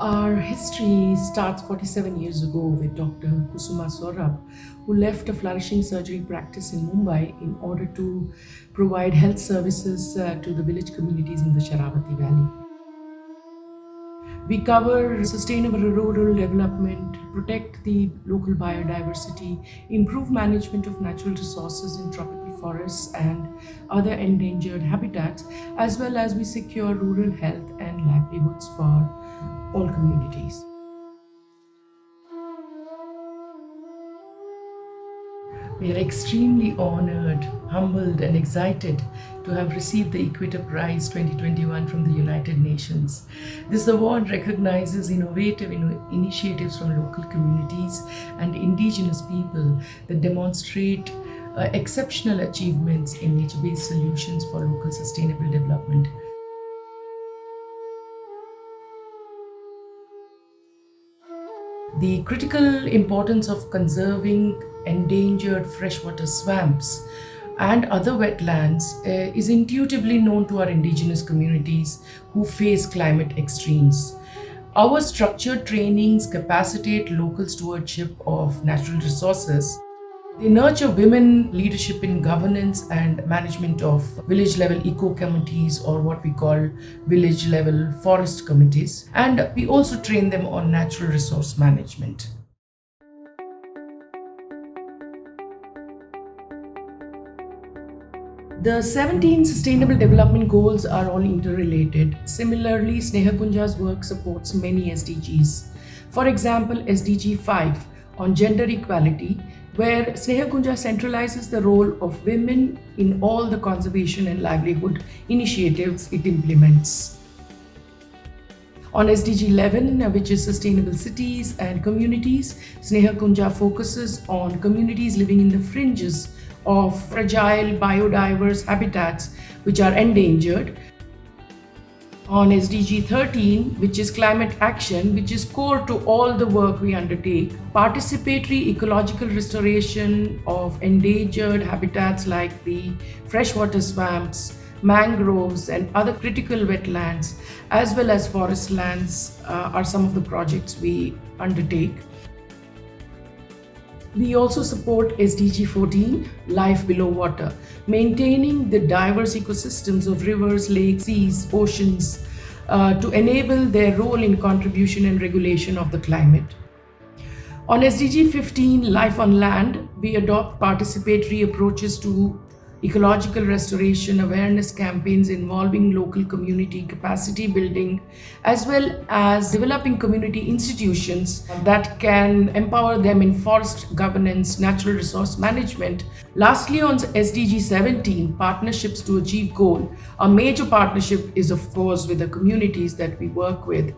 Our history starts 47 years ago with Dr. Kusuma Saurabh, who left a flourishing surgery practice in Mumbai in order to provide health services to the village communities in the Sharavati Valley. We cover sustainable rural development, protect the local biodiversity, improve management of natural resources in tropical forests and other endangered habitats, as well as we secure rural health and livelihoods for all communities. We are extremely honored, humbled, and excited to have received the Equator Prize 2021 from the United Nations. This award recognizes innovative initiatives from local communities and Indigenous people that demonstrate exceptional achievements in nature-based solutions for local sustainable development. The critical importance of conserving endangered freshwater swamps and other wetlands is intuitively known to our Indigenous communities who face climate extremes. Our structured trainings capacitate local stewardship of natural resources. They nurture women leadership in governance and management of village level eco committees, or what we call village level forest committees. And we also train them on natural resource management. The 17 Sustainable Development Goals are all interrelated. Similarly, Snehakunja's work supports many SDGs. For example, SDG 5 on gender equality, where Snehakunja centralizes the role of women in all the conservation and livelihood initiatives it implements. On SDG 11, which is Sustainable Cities and Communities, Snehakunja focuses on communities living in the fringes of fragile biodiverse habitats which are endangered. On SDG 13, which is climate action, which is core to all the work we undertake, participatory ecological restoration of endangered habitats like the freshwater swamps, mangroves, and other critical wetlands, as well as forest lands, are some of the projects we undertake. We also support SDG 14, Life Below Water, maintaining the diverse ecosystems of rivers, lakes, seas, oceans, to enable their role in contribution and regulation of the climate. On SDG 15, Life on Land, we adopt participatory approaches to ecological restoration awareness campaigns involving local community capacity building, as well as developing community institutions that can empower them in forest governance, natural resource management. Lastly, on SDG 17, partnerships to achieve goal, a major partnership is of course with the communities that we work with.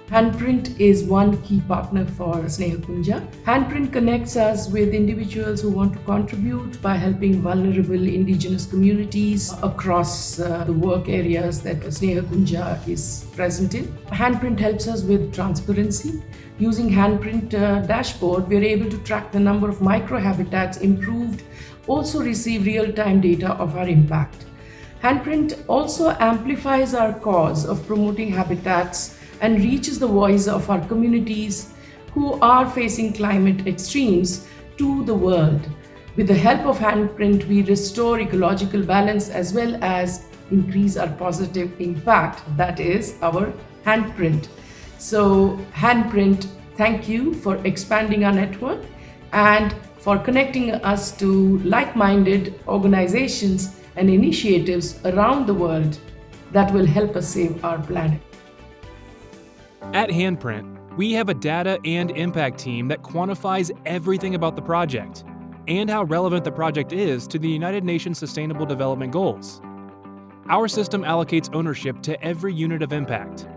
Handprint is one key partner for Snehakunja. Handprint connects us with individuals who want to contribute by helping vulnerable Indigenous communities across the work areas that Snehakunja is present in. Handprint helps us with transparency. Using Handprint dashboard, we are able to track the number of microhabitats improved, also receive real-time data of our impact. Handprint also amplifies our cause of promoting habitats and reaches the voice of our communities who are facing climate extremes to the world. With the help of Handprint, we restore ecological balance as well as increase our positive impact. That is our handprint. So Handprint, thank you for expanding our network and for connecting us to like-minded organizations and initiatives around the world that will help us save our planet. At Handprint, we have a data and impact team that quantifies everything about the project and how relevant the project is to the United Nations Sustainable Development Goals. Our system allocates ownership to every unit of impact,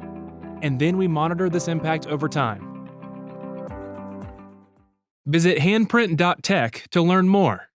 and then we monitor this impact over time. Visit handprint.tech to learn more.